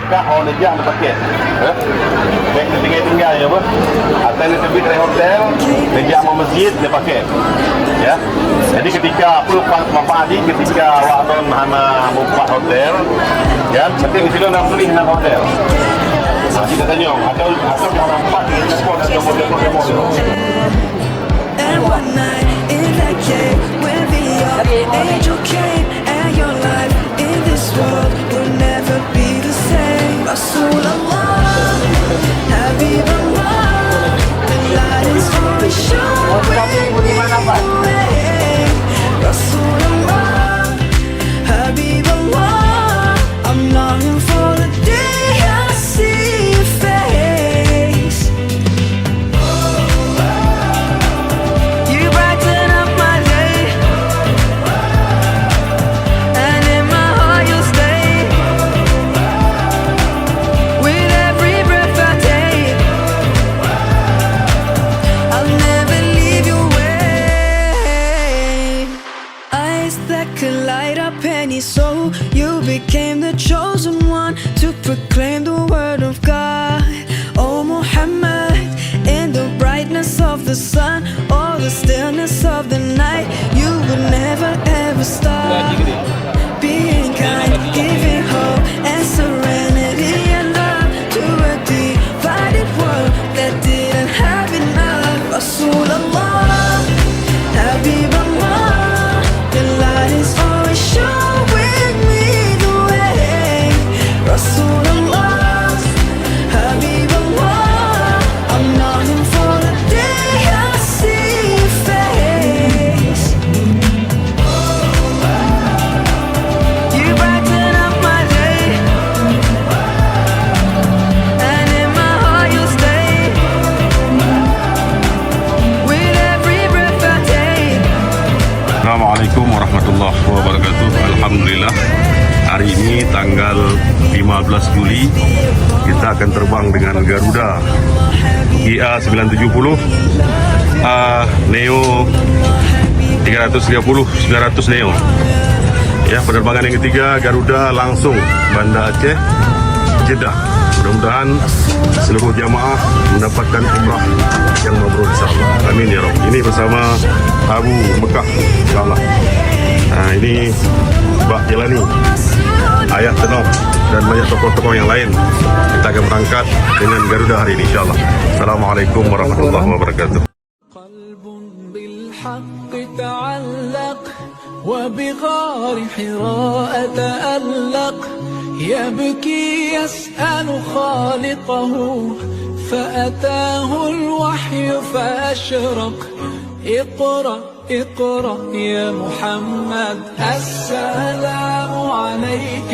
Mekah orang Najah ada paket. Baik tinggal je apa. Atau dia terbit dari hotel, Najah mau masjid dia paket. Ya. Jadi ketika apa manfaat ni ketika awak don hana membuat hotel, ya, berarti mesti nak beli nak hotel. Kita tanya, atau yang nampak di transport atau model-model. And one night in that cave where the angel came, and your life in this world will never be the same. Rasulullah, Habibullah, the light is always showing me the way. Rasulullah, Habibullah, I'm longing for the day I see your face. You brighten up my day, and in my heart you'll stay. With every breath I take, I'll never leave your way. Eyes that could light up any soul, you became the chosen one to proclaim the word of God. Oh Muhammad, in the brightness of the sun or the stillness of the night, you would never ever stop. Being kind, giving hope and serenity and love to a divided world that didn't have enough. Rasulullah, Habibullah, the light is always showing me the way. Rasulullah, Habibullah, I'm longing for the day I see your face. You brighten up my day, and in my heart you'll stay. With every breath I take. Assalamualaikum warahmatullahi wabarakatuh. Alhamdulillah, hari ini tanggal 15 Juli kita akan terbang dengan Garuda IA 970 Neo 330 900 Neo. Ya, penerbangan yang ketiga Garuda langsung Banda Aceh Jeddah. Mudah-mudahan seluruh jamaah mendapatkan umrah yang mabrur insyaallah. Amin ya rabb. Ini bersama Abu Mekah insyaallah. Nah, ini Mbak Jelani, Ayah Tenok dan banyak tokoh-tokoh yang lain. Kita akan berangkat dengan Garuda hari ini insyaallah. Assalamualaikum warahmatullahi wabarakatuh. قلب بالحق تعلق وبغار حراء تألق يبكي يسأل خالقه فأتاه الوحي فأشرق اقرأ اقرأ يا محمد السلام عليك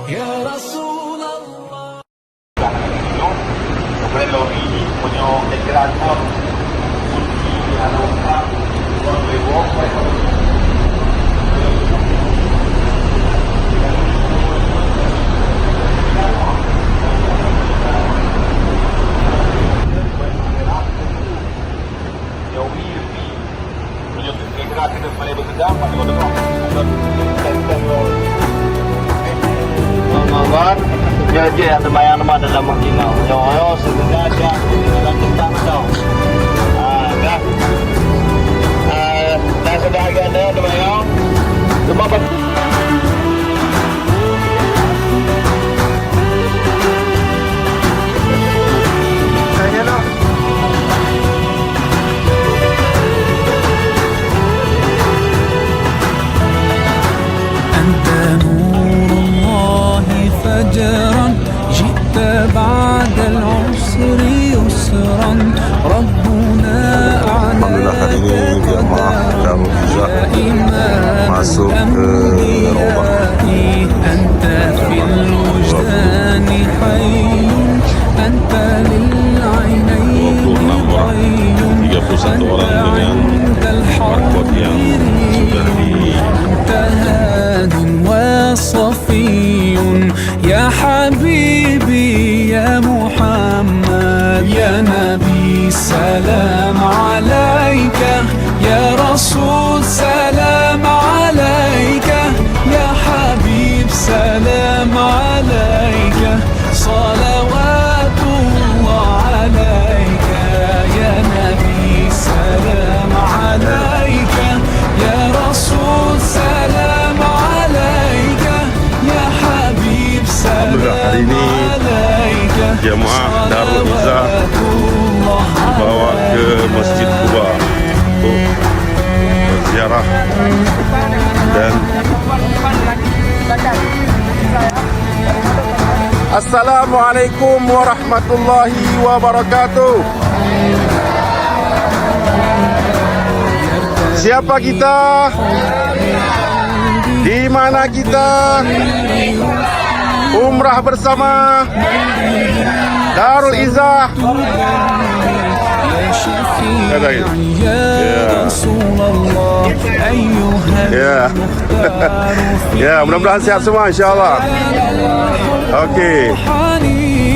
يا رسول الله. Kemudian lori ini punya dekoran pun kunci ada orang berwok Dia terbayang nama dalam mahkamah. Yo sebenarnya dalam tentang tau. Dah. Dah sudah agak ada terbayang. Cuma أنت نور الله فجرا جئت بعد العسر يسرا ربنا Alhamdulillah hari ini jemaah Darul Hijrah masuk ke Raubah. أنت في الوجدان حي أنت للعينين 26 orang, 31 orang dengan markot yang sudah di هاد وصفي يا حبيبي يا محمد يا نبي سلام عليك يا رسول سلام عليك صلوات الله عليك يا نبي سلام عليك يا رسول سلام عليك يا حبيب Alhamdulillah, hari سلام ini عليك jemaah Darul Izzah dibawa ke Masjid Quba untuk berziarah dan Assalamualaikum warahmatullahi wabarakatuh. Siapa kita? Di mana kita? Umrah bersama Darul Izzah. Ya. Ya, mudah-mudahan sehat semua insya-Allah. Okey.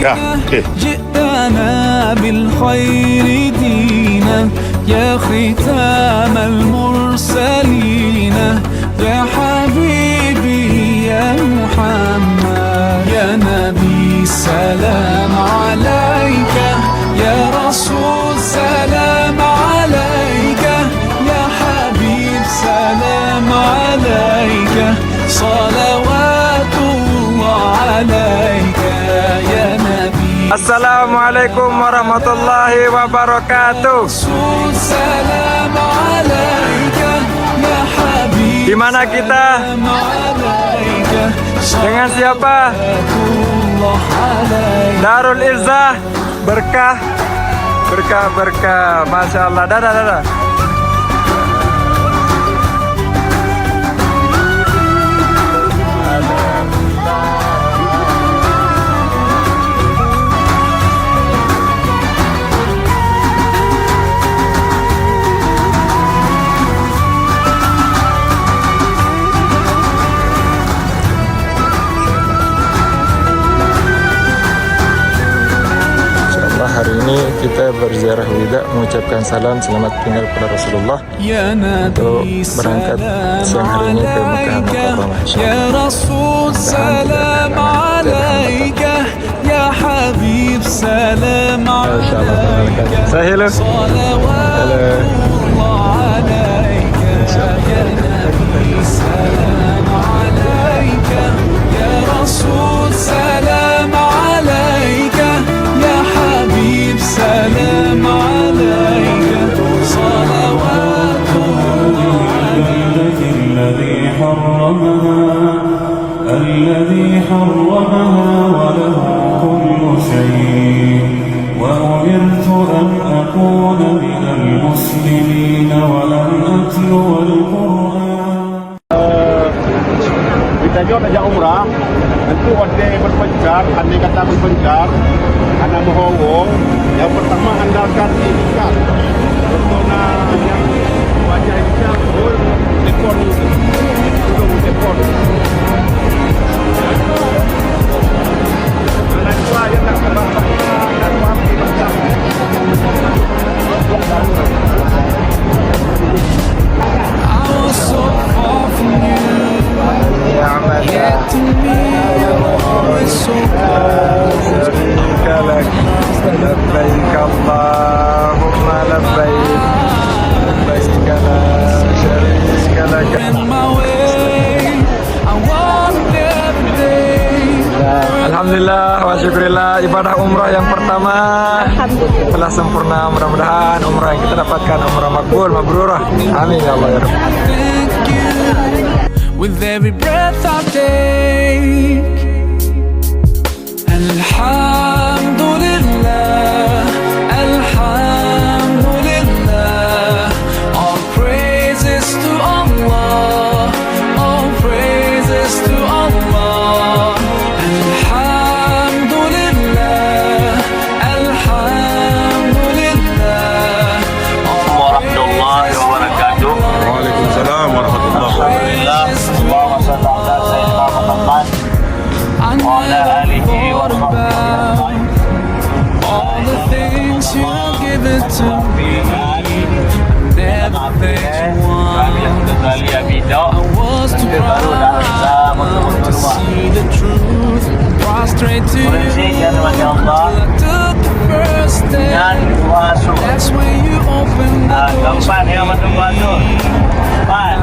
Ya, okey. جئتنا بالخير دينا يا ختام المرسلين يا حبيبي يا محمد يا نبي سلام عليك يا رسول سلام عليك يا حبيب سلام عليك صلوات الله عليك يا نبي Assalamualaikum warahmatullahi wabarakatuh. رسول سلام عليك يا حبيب Di mana kita? سلام عليك Dengan siapa? الله عليك Darul Izzah. Berkah. Berkah, berkah. Masya Allah. Dadah, dadah. Insyaallah hari ini kita berziarah wida mengucapkan salam selamat tinggal kepada Rasulullah يا untuk نبي berangkat سلام siang hari ini ke Mekah عليك Mukarramah يا insyaallah. رسول سلام عليك يا حبيب سلام عليك Sahil. صلوات الله عليك يا نبي سلام عليك يا رسول سلام عليك يا حبيب سلام عليك صلوات الذي حرمها وله كل شيء وأمرت أن أكون من المسلمين ولن أتلو القرآن. Kita juga nak umrah. Tentu anda berpencar, anda kata berpencar, anda berhubung. Yang pertama andalkan etikat. Contohnya yang wajah etikat, tekor itu. Tekor. Anak tua yang tak berbahasa dan faham bahasa. I was so far from you, yet to me you're always so close. Labbaik Allahumma labbaik. Labbaik la syarika lak. In my way, I want every day. Alhamdulillah wa syukurillah, ibadah umrah yang pertama telah sempurna. Mudah-mudahan umrah yang kita dapatkan umrah makbul, mabrurah. Amin ya Allah ya Rabb. Thank you with every breath I take. Alhamdulillah, Alhamdulillah. All praises to Allah, all praises to Allah. Alhamdulillah, Alhamdulillah. Warahmatullahi wabarakatuh. Waalaikumsalam warahmatullahi wabarakatuh. Alhamdulillah. Allahumma salli ala sayyidina Muhammad wa ala alihi wa sahbihi. All the things you've given to me, never thanked you once. I was too proud to see the truth, crossed straight to Koreksi you. ya Tuhan Allah. I took the first Dan step. masuk. That's when you opened the door. Keempat ya bantu-bantu. Empat.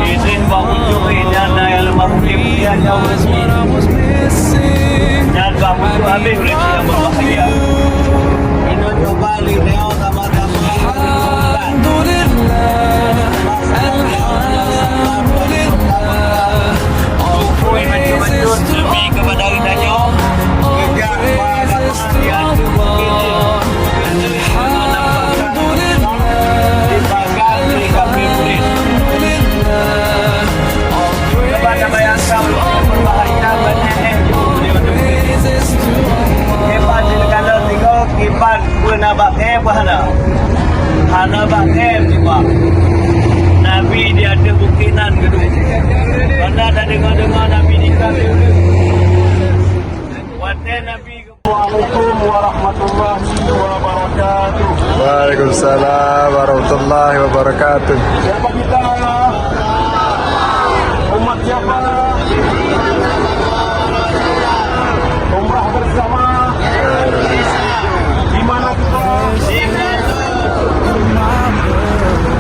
Izin bangun curi dan daya lemah putih-putih jauh That's what I was missing. dan bangun tu habis rezeki yang berbahagia. Ini kembali neo sama-sama. Alhamdulillah, Alhamdulillah. All praises to Lebih kepada ridanya. Kerja praises to Allah. Alhamdulillah, dipakai beri kami beri. all Kepada bayangkan berbahagia banyak. praises to Allah. Kipan di kalau tiga kipan pun abak bahana. Hana bakem tiba. Nabi dia ada bukinan kedua. Anda dah dengar Nabi ni kata. Wate Nabi. Assalamualaikum warahmatullahi wabarakatuh. Waalaikumsalam warahmatullahi wabarakatuh. Siapa kita? Umat siapa? Umrah bersama. Di mana kita? Di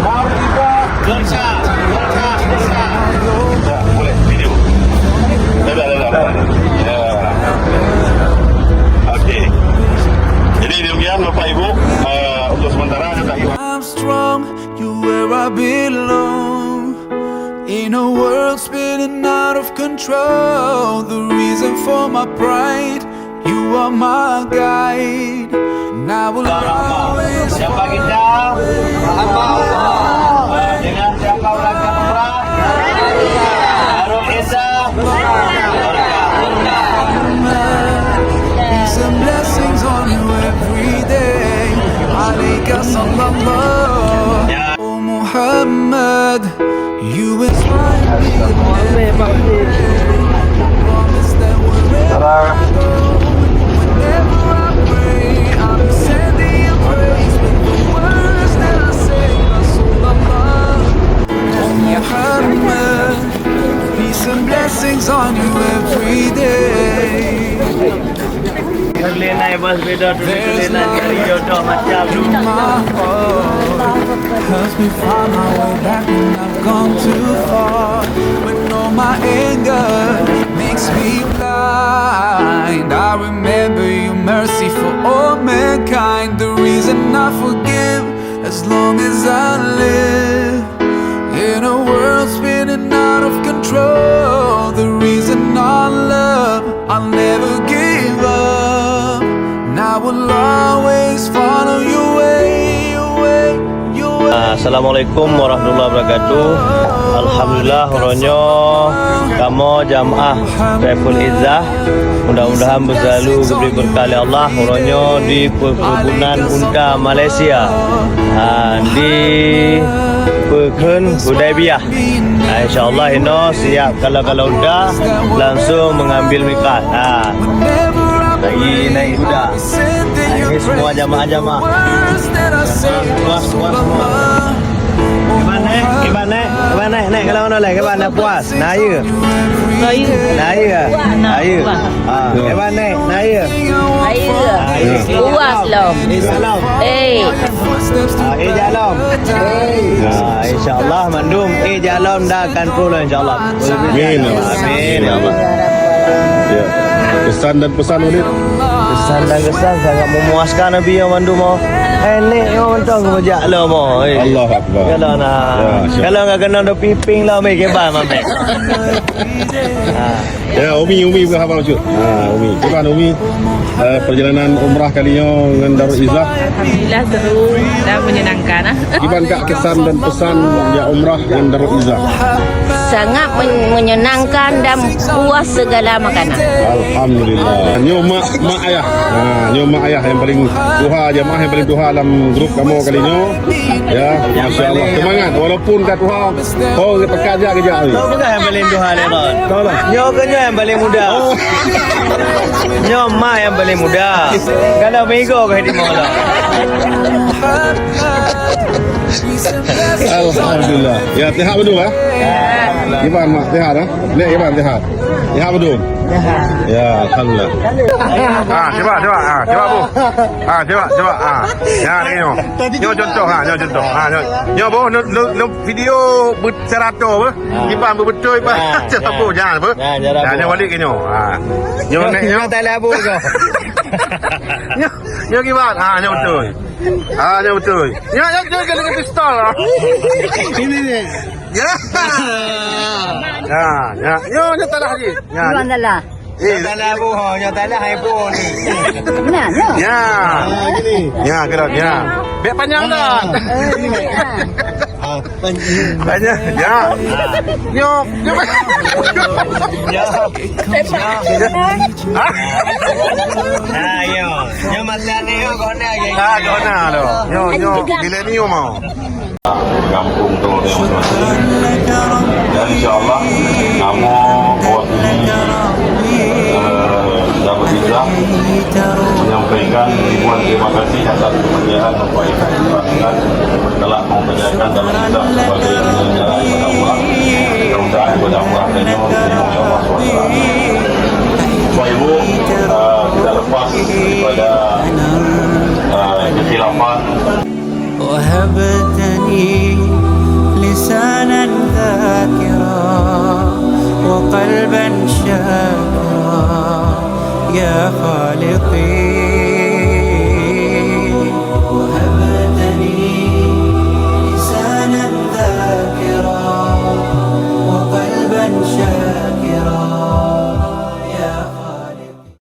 Mari kita. Gersa. Boleh video. Dah. Ya. Okey. Jadi demikian Bapak Ibu untuk sementara kita I'm strong, you where I belong. In a world spinning out of control, the reason for my pride, you are my guide. And I will always siapa kita? Dengan siapa berangkat umrah? Harun Isa. peace and blessings on you every day. Alayka sallallahu. Ya. Oh Muhammad, you inspire me every day. Promise that wherever I go, whenever I pray, I'll be sending you praise with the words that I say. Rasulullah, oh Muhammad, peace and blessings on you every day. Terlena bas beda tu terlena cari jodoh macam tu. My heart helps me find my way back when I've gone too far. When all my anger makes me blind, I remember your mercy for all mankind. The reason I forgive as long as I live. In a world spinning out of control, the reason I love, I'll never give up. And I will always follow your way, your way, your way. Assalamualaikum warahmatullahi wabarakatuh. Alhamdulillah ronyo kamu jamaah Saiful Izzah mudah-mudahan berselalu diberi berkah oleh Allah ronyo di perkebunan unta Malaysia di Perkun Hudaibiyah. InsyaAllah Hino siap kalau udah langsung mengambil mikat. Lagi naik kuda. Ini semua jamaah-jamaah. Puas semua. Gimana? Nek kalau mana lagi gimana puas? Naya. Gimana? Naya. Puas loh. Salam. Jalam. InsyaAllah mandum jalam dah akan pulang insyaAllah. Amin. Amin ya Allah. Ya. Kesan dan pesan Ulid. Kesan dan kesan sangat memuaskan Nabi yang mandum mau. Nek yang mentang kebajak lah mau. Allah Akbar. Kalau nak, Ya, kalau enggak kena ada piping lah mai keban mame. Ya, Umi berapa maksud? Umi. Gimana Umi? Perjalanan umrah kalinya dengan Darul Izzah. Alhamdulillah seru dan menyenangkan. Gimana Kak kesan dan pesan ya umrah dengan Darul Izzah? Sangat menyenangkan dan puas segala makanan. Alhamdulillah. Nyo mak ayah. Nyo mak ayah yang paling tuha jamaah yang paling tuha dalam grup kamu kalinya. Ya, masya-Allah. Semangat walaupun kat tuha kau tekan je kerja ni. Kau juga yang paling Tuhan ya, Bang. Tahu tak? Nyo ke nyo yang paling muda? Nyo mak yang paling muda. Kalau mego ke di mana? Alhamdulillah. Ya, sihat betul ah? Iban mak sihat ah? Lek Iban sihat. Sihat betul. Ya, alhamdulillah. Coba Bu. Coba. Ya, ni no. Nyo contoh nyo contoh. Nyo Bu, no video berserato apa? Iban betul Iban. Cepat Bu, jangan apa? Jangan balik ke nyo. Nyo nyo tak labu kau. Nyo Iban. Nyo betul. Nyo betul. Nyo kena pistol. Ini ni. Ya. Nyo talah haji. Iwan adalah. Nyatalah bu, nyatalah ibu ni. Benar, no? Ya, gerak ya. Biar panjang kan. Panjang. Ya. Nyo. Yo masa ni yo kona lagi. Kona lo. Nyo bila ni yo mau. Kampung Tengah dan insyaAllah nama buat ini dapat hijrah menyampaikan ribuan terima kasih atas kepercayaan kebaikan kebaikan telah mempercayakan dalam kita sebagai penyelenggara ibadah umrah. Mudah-mudahan ibadah umrah ini dirimai Allah SWT. Bapak Ibu, kita lepas daripada kekhilafan. وهبتني لسانا ذاكرا وقلبا شاكرا يا خالقي